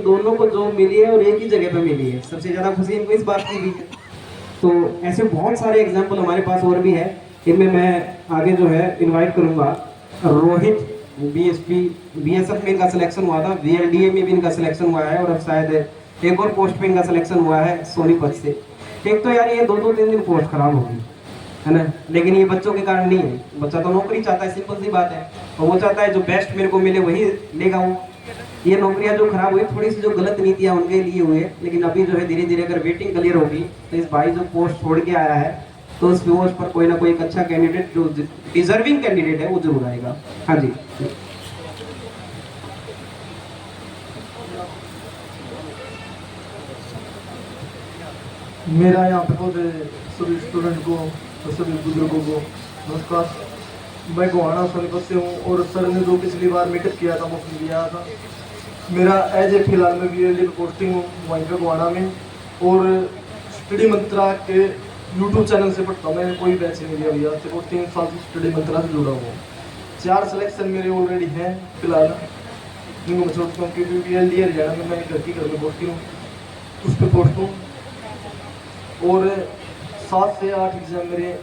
दोनों को जॉब मिली है और एक ही जगह पे मिली है, सबसे ज़्यादा खुशी इनको इस बात की भी है। तो ऐसे बहुत सारे एग्जाम्पल हमारे पास और भी है, इनमें मैं आगे जो है इनवाइट करूंगा रोहित। बीएसपी बीएसएफ में इनका सिलेक्शन हुआ था, वीएलडीए में भी इनका सिलेक्शन हुआ है और अब शायद एक और पोस्ट पे इनका सिलेक्शन हुआ है सोनीपत से। एक तो यार ये दो दो तीन दिन पोस्ट खराब होगी है ना, लेकिन ये बच्चों के कारण नहीं है, बच्चा तो नौकरी चाहता है, सिंपल सी बात है, और वो चाहता है जो बेस्ट मेरे को मिले वही लेगा वो। ये नौकरियां जो खराब हुई थोड़ी सी जो गलत नीतियां उनके लिए हुई है, लेकिन अभी जो है धीरे धीरे अगर वेटिंग क्लियर होगी तो इस भाई जो पोस्ट छोड़ के आया है तो उस पोस्ट पर कोई ना कोई एक अच्छा कैंडिडेट जो डिजर्विंग कैंडिडेट है वो जरूर आएगा। हाँ जी। मेरा यहाँ पे पहुँचे सभी स्टूडेंट को और सभी बुजुर्गों को नमस्कार। मैं गोहाना सोनीपत से हूँ और सर ने जो पिछली बार मीटअप किया था मुफ्त लिया था। मेरा एज ए फिलहाल में वीएलडी पे पोस्टिंग हूँ वहीं पे गोहाना में, और स्टडी मंत्रा के यूट्यूब चैनल से पढ़ता हूँ। मैंने कोई बैच नहीं लिया भैया, से 3 साल से स्टडी मंत्रा से जुड़ा हुआ हूँ। 4 सिलेक्शन मेरे ऑलरेडी हैं फिलहाल, जिनको मैं सोचता हूँ क्योंकि वीएलडी हरियाणा में मैं घर में पोस्टिंग हूँ, उस पर पोस्ट हूँ। और 7 से 8 एग्जाम मेरे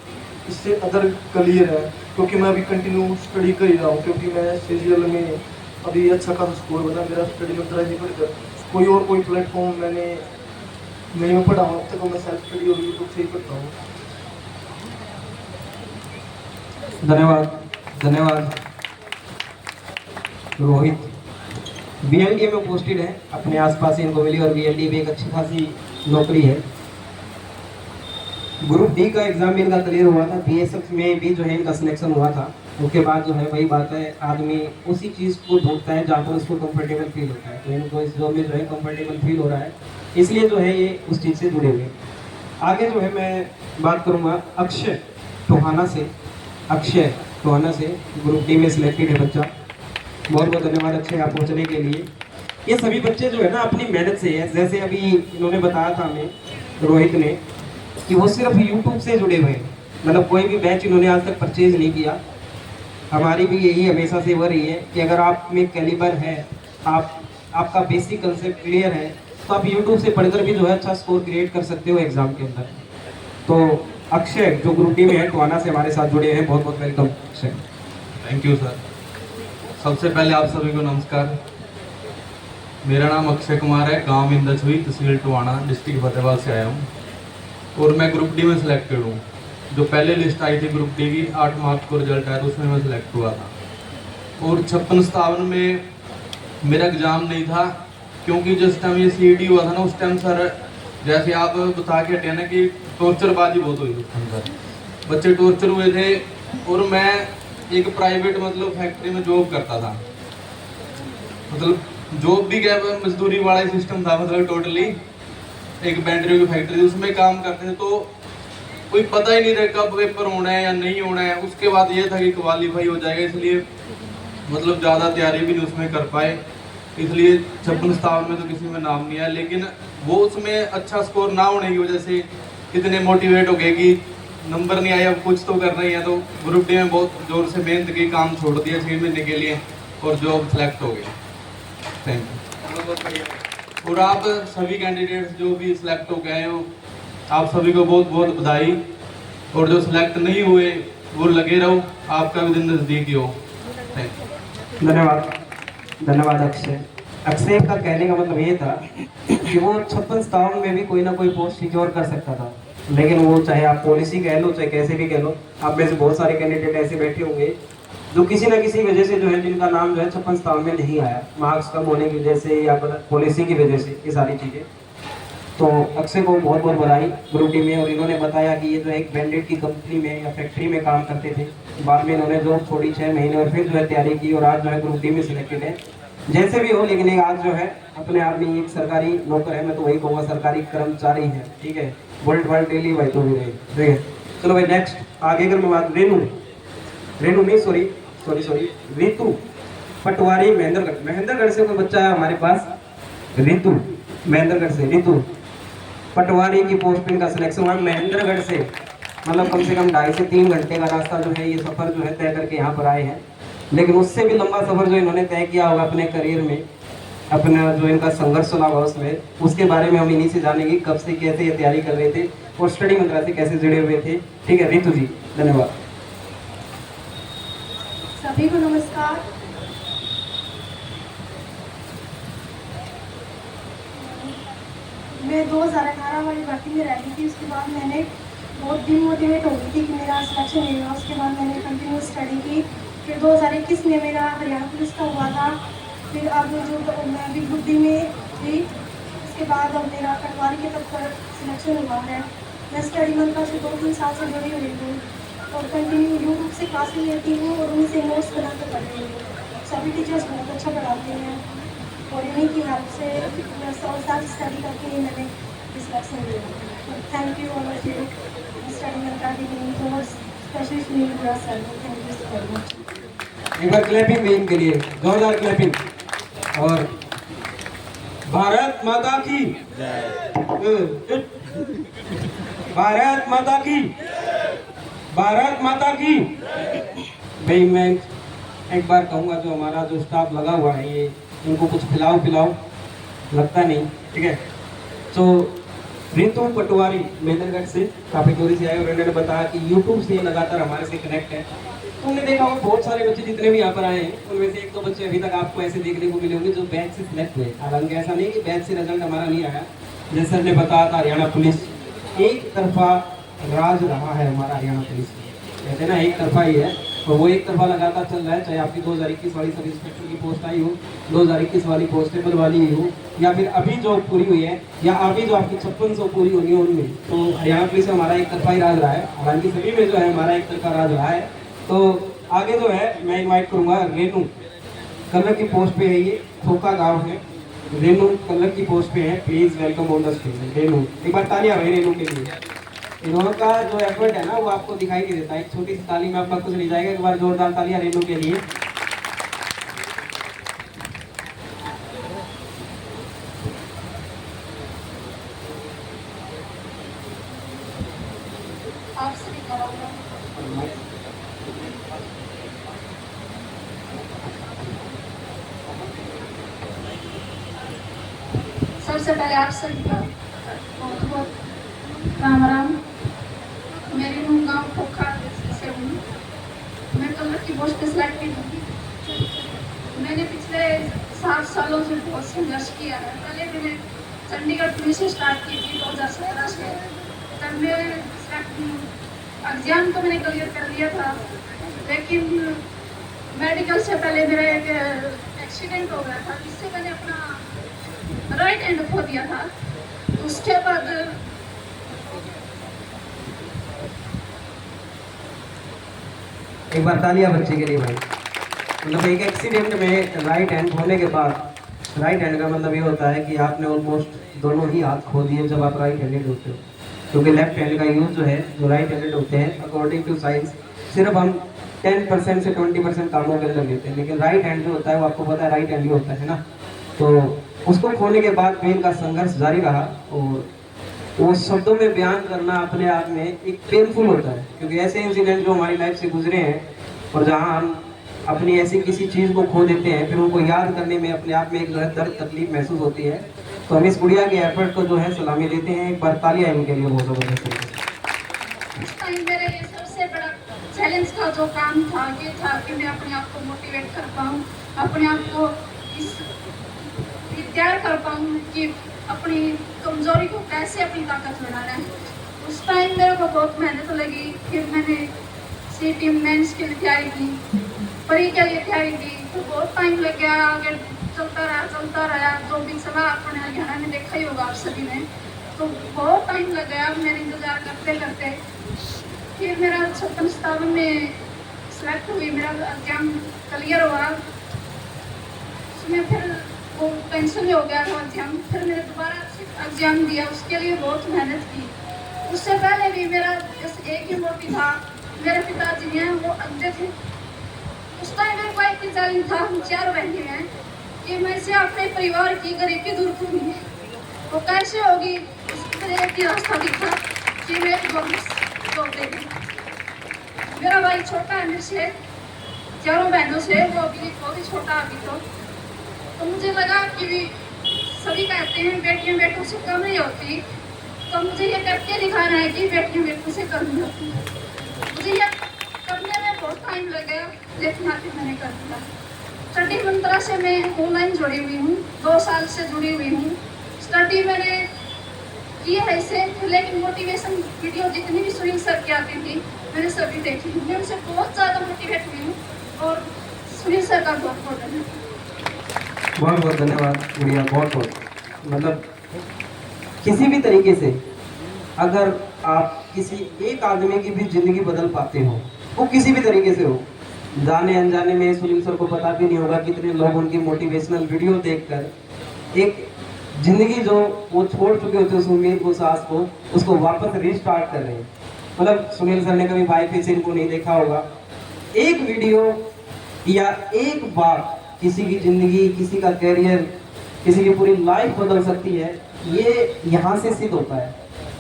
इससे अदर क्लियर है, क्योंकि मैं अभी कंटिन्यू स्टडी कर ही रहा हूँ, क्योंकि मैं सीजीएल में अभी अच्छा खासा स्कोर बना मेरा स्टडी में ट्राई नहीं पढ़कर कोई प्लेटफॉर्म मैंने नहीं में पढ़ा हूँ अब तक, तो मैं सेल्फ स्टडी और यूट्यूब से ही पढ़ता हूँ। धन्यवाद धन्यवाद। रोहित वीएलडी में पोस्टेड है, अपने आसपास ही इनको मिली और वीएलडी भी एक अच्छी खासी नौकरी है। ग्रुप डी का एग्जाम भी इनका क्लियर हुआ था, बीएसएफ में भी जो है इनका सिलेक्शन हुआ था। उसके बाद जो है वही बात है, आदमी उसी चीज़ को ढूंढता है जहाँ पर उसको कंफर्टेबल फील होता है, तो इनको इस जॉब में जो है कंफर्टेबल फील हो रहा है, इसलिए जो है ये उस चीज़ से जुड़े हुए। आगे जो है मैं बात करूँगा अक्षय टोहाना से। अक्षय टोहाना से ग्रुप डी में सिलेक्टेड है बच्चा। बहुत बहुत धन्यवाद अक्षय आप पहुँचने के लिए। ये सभी बच्चे जो है ना अपनी मेहनत से है, जैसे अभी इन्होंने बताया था हमें रोहित ने कि वो सिर्फ यूट्यूब से जुड़े हुए हैं, मतलब कोई भी बैच इन्होंने आज तक परचेज नहीं किया। हमारी भी यही हमेशा से वो रही है कि अगर आप में कैलिबर है, आपका बेसिक कंसेप्ट क्लियर है, तो आप यूट्यूब से पढ़कर भी जो है अच्छा स्कोर क्रिएट कर सकते हो एग्जाम के अंदर। तो अक्षय जो ग्रुप डी में है टोहाना से हमारे साथ जुड़े हैं, बहुत बहुत welcome Akshay. Thank you sir. सबसे पहले आप सभी को नमस्कार। मेरा नाम अक्षय कुमार है, गांव इंदछुई, तहसील टोहाना, डिस्ट्रिक्ट फतेहाबाद से आया हूँ और मैं ग्रुप डी में सिलेक्टेड हूँ। जो पहले लिस्ट आई थी ग्रुप डी की 8 मार्च को रिजल्ट आया था, उसमें मैं सिलेक्ट हुआ था। और 56-57 में मेरा एग्ज़ाम नहीं था, क्योंकि जिस टाइम ये सीईटी हुआ था ना उस टाइम सर जैसे आप बता के हटे ना कि टॉर्चरबाजी बहुत हुई उस टाइम सर, बच्चे टॉर्चर हुए थे। और मैं एक प्राइवेट मतलब फैक्ट्री में जॉब करता था, मतलब जॉब भी क्या मजदूरी वाला ही सिस्टम था, मतलब टोटली एक बैटरी की फैक्ट्री थी उसमें काम करते थे। तो कोई पता ही नहीं था कब पेपर होना है या नहीं होना है। उसके बाद ये था कि क्वालीफाई हो जाएगा, इसलिए मतलब ज़्यादा तैयारी भी नहीं उसमें कर पाए, इसलिए 56-57 में तो किसी में नाम नहीं आया। लेकिन वो उसमें अच्छा स्कोर ना होने की वजह से इतने मोटिवेट हो गए कि नंबर नहीं आया, अब कुछ तो कर रही है। तो ग्रुप डी में बहुत जोर से मेहनत की, काम छोड़ दिया 6 महीने के लिए और जॉब सेलेक्ट हो गई। Thank you. और आप सभी कैंडिडेट्स जो भी सिलेक्ट हो गए हो, आप सभी को बहुत बहुत बधाई। और जो सिलेक्ट नहीं हुए वो लगे रहो, आपका भी दिन नज़दीक ही हो। Thank you. धन्यवाद धन्यवाद अक्षय। अक्षय का कहने का मतलब ये था कि वो 56-57 में भी कोई ना कोई पोस्ट सिक्योर कर सकता था, लेकिन वो चाहे आप पॉलिसी कह लो चाहे कैसे भी कह लो, आप में से बहुत सारे कैंडिडेट ऐसे बैठे होंगे जो किसी ना किसी वजह से जो है जिनका नाम जो है 56-57 में नहीं आया, मार्क्स कम होने की वजह से या पॉलिसी की वजह से, ये सारी चीज़ें। तो अक्षय को बहुत बहुत बधाई ग्रुप डी में। और इन्होंने बताया कि ये जो एक ब्रांडेड की कंपनी में या फैक्ट्री में काम करते थे, बाद में इन्होंने जॉब छोड़ी 6 महीने और फिर जो है तैयारी की और आज जो है ग्रुप डी में सिलेक्टेड है। जैसे भी हो, लेकिन एक आज जो है अपने आप में एक सरकारी नौकर है, मैं तो वही कहूँगा सरकारी कर्मचारी है, ठीक है, वर्ल्ड डेली भाई तो भी रहे, ठीक है। चलो भाई नेक्स्ट आगे अगर मैं बात रेनू नहीं सॉरी रितु पटवारी महेंद्रगढ़ से कोई बच्चा है हमारे पास, रितु महेंद्रगढ़ से, रितु पटवारी की पोस्ट पे इनका सिलेक्शन हुआ महेंद्रगढ़ से। मतलब कम से कम 2.5 से 3 घंटे का रास्ता जो है ये सफ़र जो है तय करके यहाँ पर आए हैं, लेकिन उससे भी लंबा सफ़र जो इन्होंने तय किया होगा अपने करियर में, अपना जो इनका संघर्ष चला हुआ उसमें, उसके बारे में हम इन्हीं से जानेंगे कब से कैसे ये तैयारी कर रहे थे और स्टडी मंत्रा से कैसे जुड़े हुए थे। ठीक है रितु जी, धन्यवाद। सभी को नमस्कार। मैं 2018 वाली भर्ती में रह गई थी, उसके बाद मैंने बहुत डिमोटिवेट हो गई थी कि मेरा सिलेक्शन नहीं हुआ। उसके बाद मैंने कंटिन्यू स्टडी की। फिर 2021 में मेरा हरियाणा पुलिस का हुआ था। फिर अब जो मैं अभी ग्रुप डी में थी, उसके बाद अब मेरा पटवारी के पद पर सिलेक्शन हुआ है। मैं स्टडी मंत्रा से 2-3 साल से जुड़ी हुई हूँ और कंटिन्यू यूट्यूब से क्लासेस लेती हूँ और उन्हीं से नोट्स बना कर पढ़ती हूँ। सभी टीचर्स बहुत अच्छा पढ़ाते हैं और इन्हीं की हेल्प से मैं साथ स्टडी करके मैंने सिलेक्शन लिया। Thank you all of you, study mantra की टीम को, specially Sunil Gura sir, thank you so much. एक बार क्लैपिंग भी इनके लिए, जोरदार क्लैपिंग। और भारत माता की भारत माता की, भारत माता की। भाई मैं एक बार कहूँगा, जो हमारा जो स्टाफ लगा हुआ है ये, इनको कुछ खिलाओ पिलाओ, लगता नहीं। ठीक है, तो रितु पटवारी मेदरगढ़ से काफी दूरी से आए और इन्होंने बताया कि यूट्यूब से लगातार हमारे से कनेक्ट है। तो हमने देखा होगा बहुत सारे बच्चे जितने भी यहाँ पर आए हैं उनमें से 1-2 बच्चे अभी तक आपको ऐसे देखने को मिले होंगे जो बैच से सिलेक्ट हुए। हालांकि ऐसा नहीं कि बैच से रिजल्ट हमारा नहीं आया, जैसे हमने बताया था हरियाणा पुलिस एक तरफा राज रहा है हमारा। हरियाणा पुलिस कहते हैं ना एक तरफा ही है, और वो एक तरफा लगातार चल रहा है। चाहे आपकी 2021 वाली सब इंस्पेक्टर की पोस्ट आई हो, 2021 वाली कांस्टेबल वाली हो, या फिर अभी जो पूरी हुई है, या अभी जो आपकी 5600 पूरी होनी है उनमें, तो हरियाणा पुलिस में हमारा एक तरफा ही राज रहा है। हालांकि सभी में जो है हमारा एक तरफा राज रहा है। तो आगे जो है मैं इन्वाइट करूँगा रेनू, कलर की पोस्ट पे है, ये खोखा गाँव है। रेनू कलर की पोस्ट पे है, please welcome on the stage Renu. एक बार तालियां भाई रेनू के लिए। इन दोनों का जो एफर्ट है ना वो आपको दिखाई नहीं देता, एक छोटी सी ताली में आपका कुछ नहीं जाएगा। एक बार जोरदार तालियां रेनू के लिए। आप सभी का सबसे पहले आप सभी का बहुत बहुत राम राम। मेरी हूँ गाँव खोखा से हूँ। मैं कलर की पोस्ट पे सिलेक्ट हूँ। मैंने पिछले 7 सालों से बहुत संघर्ष किया है। पहले मैंने चंडीगढ़ पुलिस से स्टार्ट की थी 2017 से। तब मेरे एग्जाम तो मैंने क्लियर कर लिया था, लेकिन मेडिकल से पहले मेरा एक एक्सीडेंट हो गया था जिससे मैंने अपना राइट हैंड खो दिया था। उसके बाद एक बार तालियां बच्चे के लिए भाई। मतलब एक एक्सीडेंट में राइट हैंड खोने के बाद, राइट हैंड का मतलब ये होता है कि आपने ऑलमोस्ट दोनों ही हाथ खो दिए जब आप राइट हैंडेड होते हो, क्योंकि लेफ्ट हैंड का यूज जो है, जो राइट हैंडेड होते हैं अकॉर्डिंग टू साइंस सिर्फ हम 10% से 20% कामों के अंदर लेते हैं, लेकिन राइट हैंड जो होता है वो आपको पता है राइट हैंड ही होता है ना। तो उसको खोने के बाद पेन का संघर्ष जारी रहा, और वो शब्दों में बयान करना अपने आप में एक पेनफुल होता है, क्योंकि ऐसे इंसिडेंट जो हमारी लाइफ से गुजरे हैं और जहां हम अपनी ऐसी किसी चीज़ को खो देते हैं, फिर उनको याद करने में अपने आप में एक दर्द तकलीफ महसूस होती है। तो हम इस गुड़िया के एफर्ट को जो है सलामी देते हैं। एक बार तालियां इनके लिए बहुत ज़बरदस्त। उस टाइम मेरा ये सबसे बड़ा चैलेंज का जो काम था ये था कि मैं अपने आप को मोटिवेट कर पाऊँ, अपने आप को इस तैयार कर पाऊँ कि अपनी कमजोरी को कैसे अपनी ताकत बनाना है। उस टाइम मेरे को बहुत मेहनत लगी। फिर मैंने सीटी मेंस के लिए तैयारी की, परी के लिए तैयारी की, तो बहुत टाइम लग गया। आगे चलता रहा। जो भी सलाह अपने हरियाणा में देखा ही होगा आप सभी ने, तो बहुत टाइम लग गया मैंने इंतजार करते करते। फिर मेरा 56-57 में सेलेक्ट हुई, मेरा एग्जाम क्लियर हुआ। उसमें फिर वो कैंसिल हो गया था एग्जाम। फिर मैंने दोबारा एग्जाम दिया, उसके लिए बहुत मेहनत की। उससे पहले भी मेरा जैसे एक ही मोटिव था, मेरे पिताजी हैं वो अंधे थे। उस टाइम मेरे को एक चैलेंज था, हम 4 बहनें हैं, कि मैं से अपने परिवार की गरीबी दूर करूँगी। वो कैसे होगी, उसके लिए एक ही रास्ता दिखा कि मैं जॉब देगी। मेरा भाई छोटा है मेरे से, 4 बहनों से, वो अभी बहुत ही छोटा अभी तो। तो मुझे लगा कि सभी कहते हैं बेटियां बेटों से कम नहीं होती, तो मुझे ये करके दिखाना है कि बेटियां बेटों से कम नहीं होती। मुझे ये करने में बहुत टाइम लगा, लेकिन आखिर मैंने कर दिया। स्टडी मंत्रा से मैं ऑनलाइन जुड़ी हुई हूँ, 2 साल से जुड़ी हुई हूँ। स्टडी मैंने की है इसे, लेकिन मोटिवेशन वीडियो जितनी भी सुनील सर की आती थी मैंने सभी देखी। मैं उनसे बहुत ज़्यादा मोटिवेट हुई हूँ और सुनील सर का बहुत बहुत धन्यवाद। बहुत बहुत धन्यवाद गुड़िया, बहुत बहुत। मतलब किसी भी तरीके से अगर आप किसी एक आदमी की भी जिंदगी बदल पाते हो, वो किसी भी तरीके से हो, जाने अनजाने में सुनील सर को पता भी नहीं होगा कितने लोग उनकी मोटिवेशनल वीडियो देखकर एक जिंदगी जो वो छोड़ चुके होते उस उम्मीद को, सास को, उसको वापस रिस्टार्ट कर रहे हैं। मतलब सुनील सर ने कभी बाई फेस इनको नहीं देखा होगा। एक वीडियो या एक बात किसी की जिंदगी, किसी का कैरियर, किसी की पूरी लाइफ बदल सकती है, ये यहाँ से सिद्ध होता है।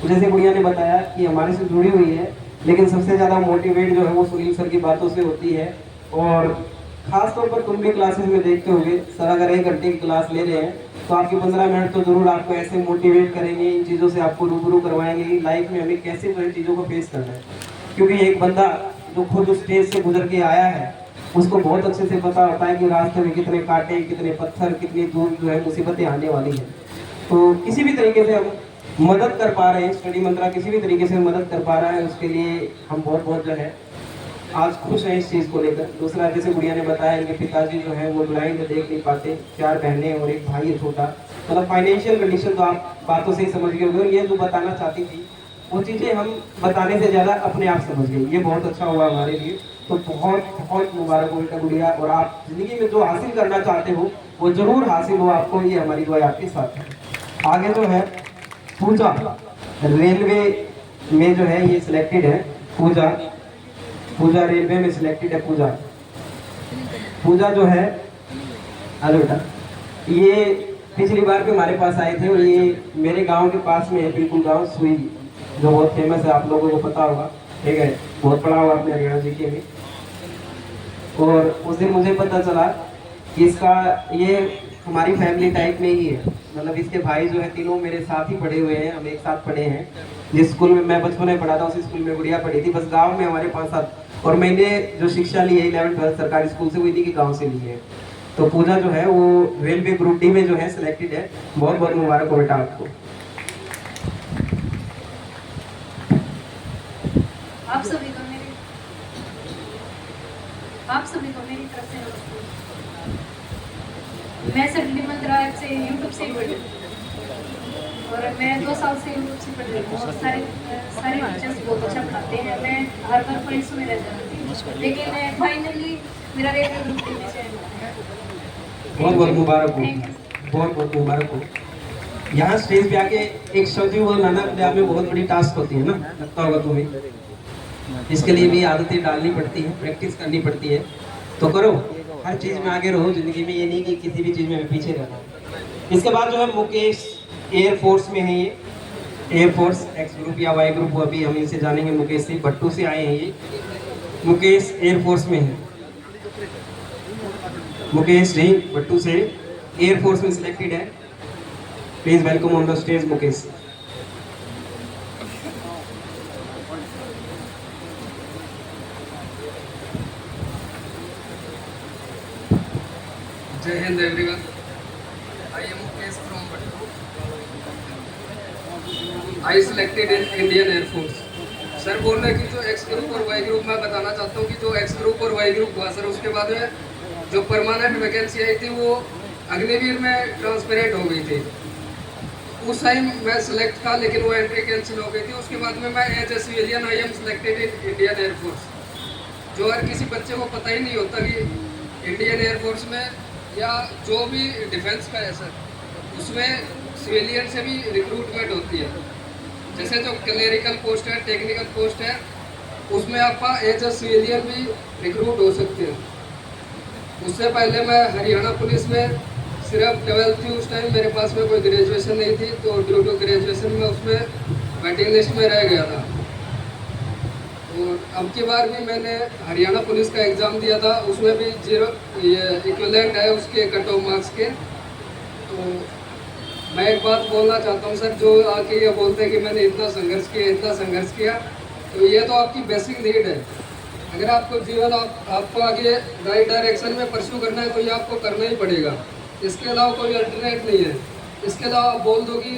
जैसे गुड़िया ने बताया कि हमारे से जुड़ी हुई है, लेकिन सबसे ज़्यादा मोटिवेट जो है वो सुनील सर की बातों से होती है। और ख़ास तौर पर तुम भी क्लासेस में देखते होंगे, सर अगर 1 घंटे की क्लास ले रहे हैं तो आपके 15 मिनट तो ज़रूर आपको ऐसे मोटिवेट करेंगे, इन चीज़ों से आपको रूबरू करवाएंगे कि लाइफ में हमें कैसे जो इन चीज़ों को फेस करना है। क्योंकि एक बंदा जो खुद उस स्टेज से गुजर के आया है, उसको बहुत अच्छे से पता होता है कि रास्ते में कितने कांटे, कितने पत्थर, कितनी दूर जो है मुसीबतें आने वाली हैं। तो किसी भी तरीके से हम मदद कर पा रहे हैं, स्टडी मंत्रा किसी भी तरीके से मदद कर पा रहा है, उसके लिए हम बहुत बहुत जो है आज खुश हैं इस चीज़ को लेकर। दूसरा, जैसे गुड़िया ने बताया, इनके पिताजी जो है वो ब्लाइंड, देख नहीं पाते, 4 बहनें और एक भाई है छोटा। मतलब फाइनेंशियल कंडीशन तो आप बातों से ही समझ गए होंगे। और ये जो बताना चाहती थी वो चीज़ें हम बताने से ज़्यादा अपने आप समझ गए, ये बहुत अच्छा हुआ हमारे लिए। तो बहुत बहुत मुबारक हो बेटा गुड़िया, और आप जिंदगी में जो हासिल करना चाहते हो वो ज़रूर हासिल हो आपको, ये हमारी दुआ आपके साथ है। आगे जो है पूजा, रेलवे में जो है ये सिलेक्टेड है। पूजा रेलवे में सिलेक्टेड है। पूजा जो है, हेलो बेटा, ये पिछली बार भी हमारे पास आए थे और ये मेरे गांव के पास में है, बिल्कुल गांव सुई, जो बहुत फेमस है, आप लोगों को पता होगा, ठीक है, बहुत पढ़ा हुआ अपने हरियाणा जी के में। और उस दिन मुझे पता चला कि इसका, ये हमारी फैमिली टाइप में ही है। मतलब इसके भाई जो है तीनों मेरे साथ ही पढ़े हुए हैं, हम एक साथ पढ़े हैं। जिस स्कूल में मैं बचपन में पढ़ा था उसी स्कूल में गुड़िया पढ़ी थी, बस गांव में हमारे 5-7। और मैंने जो शिक्षा ली है 11th-12th सरकारी स्कूल से हुई थी कि गांव से ली है। तो पूजा जो है वो रेलवे ग्रुप डी में जो है सिलेक्टेड है। बहुत बहुत मुबारक हो बेटा आपको। आप सभी को मेरी तरफ से नमस्ते। मैं स्टडी मंत्रा ऐप से यूट्यूब से ही पढ़ी और मैं 2 साल से यूट्यूब से पढ़ रही हूँ। और सारे टीचर्स बहुत अच्छा पढ़ाते हैं। मैं हर बार पॉइंट्स में रह जाती हूँ, लेकिन फाइनली मेरा रेलवे ग्रुप डी में से बहुत बहुत मुबारक हो, बहुत बहुत मुबारक हो। यहाँ स्टेज पे आके एक शब्द भी बोलना अपने आप में बहुत बड़ी टास्क होती है ना, लगता होगा तुम्हें। इसके लिए भी आदतें डालनी पड़ती है, प्रैक्टिस करनी पड़ती है। तो करो, हर चीज़ में आगे रहो जिंदगी में, ये नहीं कि किसी भी चीज़ में पीछे रहना। इसके बाद जो है मुकेश एयरफोर्स में है, ये एयरफोर्स एक्स ग्रुप या वाई ग्रुप, अभी हम इनसे जानेंगे। मुकेश से भट्टू से आए हैं ये, मुकेश एयरफोर्स में है। मुकेश जी भट्टू से एयरफोर्स में सिलेक्टेड है। Please welcome on the stage Mukesh. जय हिंद everyone, I am Mukesh from Bhattu. I selected in Indian air force. Sir बोल रहे हैं कि जो एक्स ग्रुप और वाई ग्रुप, मैं बताना चाहता हूँ कि जो एक्स ग्रुप और वाई ग्रुप हुआ सर, उसके बाद में जो परमानेंट वैकेंसी आई थी वो अग्निवीर में ट्रांसपेरेंट हो गई थी। उस टाइम मैं सिलेक्ट था, लेकिन वो एंट्री कैंसिल हो गई थी। उसके बाद में मैं as a civilian I am selected in Indian air force. जो हर किसी बच्चे को पता ही नहीं होता कि इंडियन एयरफोर्स में या जो भी डिफेंस का है सर, उसमें सिविलियन से भी रिक्रूटमेंट होती है। जैसे जो क्लेरिकल पोस्ट है, टेक्निकल पोस्ट है, उसमें आप एज ए सिविलियन भी रिक्रूट हो सकते हैं। उससे पहले मैं हरियाणा पुलिस में सिर्फ 12th थी उस टाइम, मेरे पास में कोई ग्रेजुएशन नहीं थी, तो ड्यू टू ग्रेजुएशन में उसमें वेटिंग लिस्ट में रह गया था। और अब की बार भी मैंने हरियाणा पुलिस का एग्ज़ाम दिया था, उसमें भी 0 इक्विवेलेंट है उसके कट ऑफ मार्क्स के। तो मैं एक बात बोलना चाहता हूँ सर, जो आके ये बोलते हैं कि मैंने इतना संघर्ष किया, तो ये तो आपकी बेसिक नीड है। अगर आपको जीवन आपको आगे राइट डायरेक्शन में परस्यू करना है तो ये आपको करना ही पड़ेगा, इसके अलावा कोई अल्टरनेट नहीं है। इसके अलावा आप बोल दो कि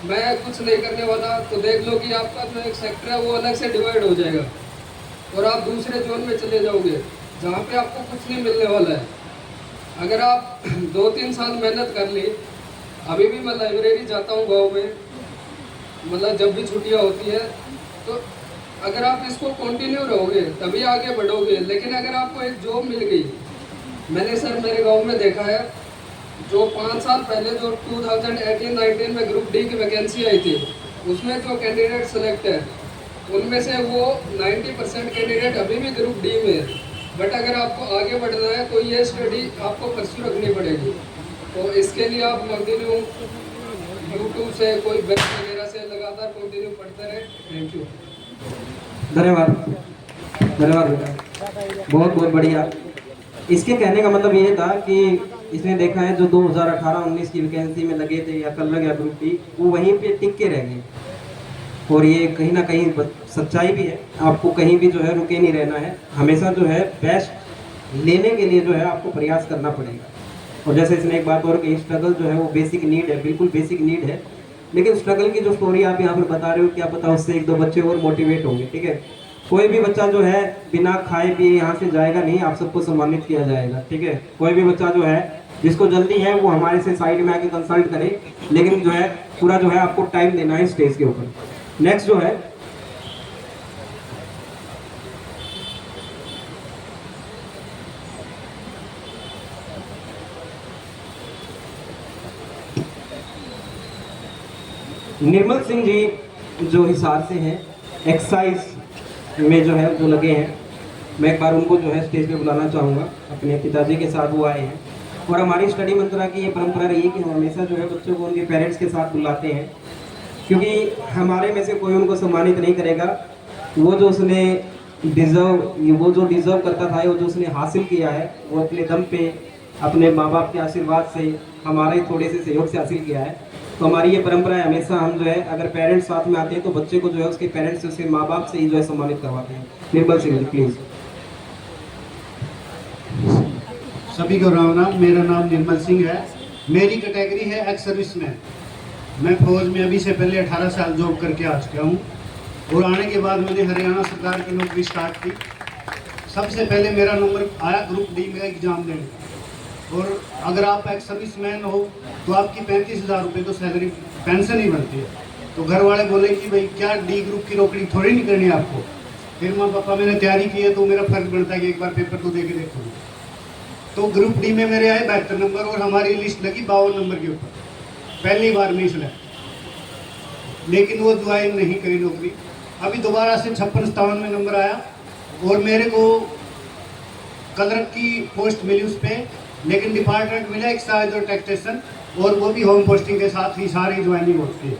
मैं कुछ नहीं करने वाला, तो देख लो कि आपका जो एक सेक्टर है वो अलग से डिवाइड हो जाएगा और आप दूसरे जोन में चले जाओगे जहाँ पे आपको कुछ नहीं मिलने वाला है। अगर आप 2-3 साल मेहनत कर ली, अभी भी मैं लाइब्रेरी जाता हूँ गाँव में, मतलब जब भी छुट्टियाँ होती है, तो अगर आप इसको कंटिन्यू रहोगे तभी आगे बढ़ोगे। लेकिन अगर आपको एक जॉब मिल गई, मैंने सर मेरे गांव में देखा है, जो 5 साल पहले जो 2018-19 में ग्रुप डी की वैकेंसी आई थी, उसमें जो कैंडिडेट सेलेक्ट है उनमें से वो 90% कैंडिडेट अभी भी ग्रुप डी में है। बट अगर आपको आगे बढ़ना है तो ये स्टडी आपको परस्यू रखनी पड़ेगी। तो इसके लिए आप कंटिन्यू यूट्यूब से कोई बेस्ट वगैरह से लगातार कंटिन्यू पढ़ते रहे। Thank you. धन्यवाद धन्यवाद बेटा, बहुत बहुत बढ़िया। इसके कहने का मतलब ये था कि इसने देखा है जो 2018-19 की वैकेंसी में लगे थे या कल लग गया ग्रुप डी, वो वहीं पे टिक के रह गए। और ये कहीं ना कहीं सच्चाई भी है, आपको कहीं भी जो है रुके नहीं रहना है, हमेशा जो है बेस्ट लेने के लिए जो है आपको प्रयास करना पड़ेगा। और जैसे इसने एक बात और कही, स्ट्रगल जो है वो बेसिक नीड है, बिल्कुल बेसिक नीड है। लेकिन स्ट्रगल की जो स्टोरी आप यहाँ पर बता रहे हो, क्या पता उससे 1-2 बच्चे और मोटिवेट होंगे। ठीक है, कोई भी बच्चा जो है बिना खाए पिए यहाँ से जाएगा नहीं, आप सबको सम्मानित किया जाएगा। ठीक है, कोई भी बच्चा जो है जिसको जल्दी है वो हमारे से साइड में आके कंसल्ट करे, लेकिन जो है पूरा जो है आपको टाइम देना है स्टेज के ऊपर। नेक्स्ट जो है निर्मल सिंह जी, जो हिसार से हैं, एक्साइज में जो है जो लगे हैं, मैं एक बार उनको जो है स्टेज पे बुलाना चाहूँगा। अपने पिताजी के साथ वो आए हैं और हमारी स्टडी मंत्रा की ये परंपरा रही है कि हम हमेशा जो है बच्चों को उनके पेरेंट्स के साथ बुलाते हैं, क्योंकि हमारे में से कोई उनको सम्मानित नहीं करेगा। वो जो डिज़र्व करता था, वो जो उसने हासिल किया है, वो अपने दम पे अपने माँ बाप के आशीर्वाद से, हमारे थोड़े से सहयोग से हासिल किया है। तो हमारी ये परंपरा है, हमेशा हम जो है अगर पेरेंट्स साथ में आते हैं तो बच्चे को जो है उसके पेरेंट्स से, उसके माँ बाप से ही जो है सम्मानित करवाते हैं। निर्मल सिंह जी प्लीज़। सभी को राम राम। मेरा नाम निर्मल सिंह है, मेरी कैटेगरी है एक्स सर्विसमैन। मैं फौज में अभी से पहले 18 साल जॉब करके आ चुका हूँ और आने के बाद मैंने हरियाणा सरकार की नौकरी स्टार्ट की। सबसे पहले मेरा नंबर आया ग्रुप डी में एग्ज़ाम देने, और अगर आप एक्स सर्विसमैन हो तो आपकी 35,000 रुपये तो सैलरी पेंशन ही बनती है। तो घर वाले बोले कि भाई क्या डी ग्रुप की नौकरी थोड़ी नहीं करनी आपको। फिर माँ पापा मैंने तैयारी की है तो मेरा फर्ज बनता है कि एक बार पेपर तो दे के देखो। तो ग्रुप डी में मेरे आए 72 नंबर और हमारी लिस्ट लगी 52 नंबर के ऊपर, पहली बार में इसलिए। लेकिन वो ज्वाइन नहीं करी नौकरी। अभी दोबारा से 56-57 में नंबर आया और मेरे को कलरक की पोस्ट मिली उस पर, लेकिन डिपार्टमेंट मिला एक्साइज और टैक्सेशन, और वो भी होम पोस्टिंग के साथ ही सारी ज्वाइनिंग होती है।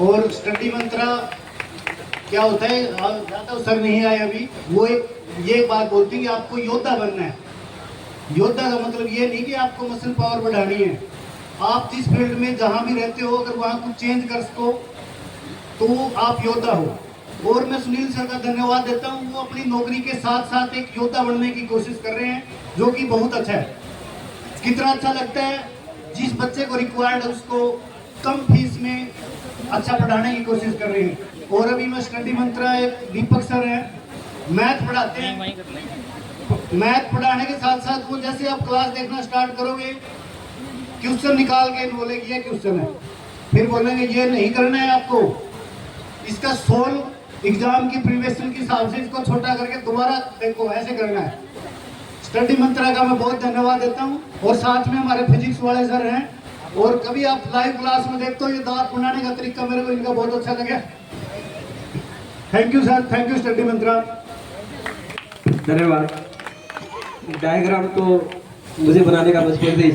और स्टडी मंत्रा क्या होता है, ज़्यादा सर नहीं आए अभी, वो ये बात बोलती है कि आपको योद्धा बनना है। योद्धा का मतलब ये नहीं कि आपको मसल पावर बढ़ानी है, आप जिस फील्ड में जहाँ भी रहते हो अगर वहाँ कुछ चेंज कर सको तो आप योद्धा हो। और मैं सुनील सर का धन्यवाद देता हूँ, वो अपनी नौकरी के साथ साथ एक योद्धा बनने की कोशिश कर रहे हैं, जो कि बहुत अच्छा है। कितना अच्छा लगता है, जिस बच्चे को रिक्वायर्ड है उसको कम फीस में अच्छा पढ़ाने की कोशिश कर रहे हैं। और अभी मैं स्टडी मंत्रा, एक दीपक सर हैं, मैथ पढ़ाते हैं। मैथ पढ़ाने के साथ साथ वो जैसे आप क्लास देखना स्टार्ट करोगे, क्वेश्चन निकाल के बोलेंगे ये क्वेश्चन है, फिर बोलेंगे ये नहीं करना है आपको, इसका सोल्व एग्जाम की प्रिपरेशन के हिसाब से इसको छोटा करके दोबारा देखो, ऐसे करना है। स्टडी मंत्रा का मैं बहुत धन्यवाद देता हूँ। और साथ में हमारे फिजिक्स वाले सर हैं, और कभी आप लाइव क्लास में देखते हो ये दांत बनाने का तरीका मेरे को इनका बहुत अच्छा लगा। Thank you sir, thank you study mantra. धन्यवाद। डायग्राम तो मुझे बनाने का बचपन से ही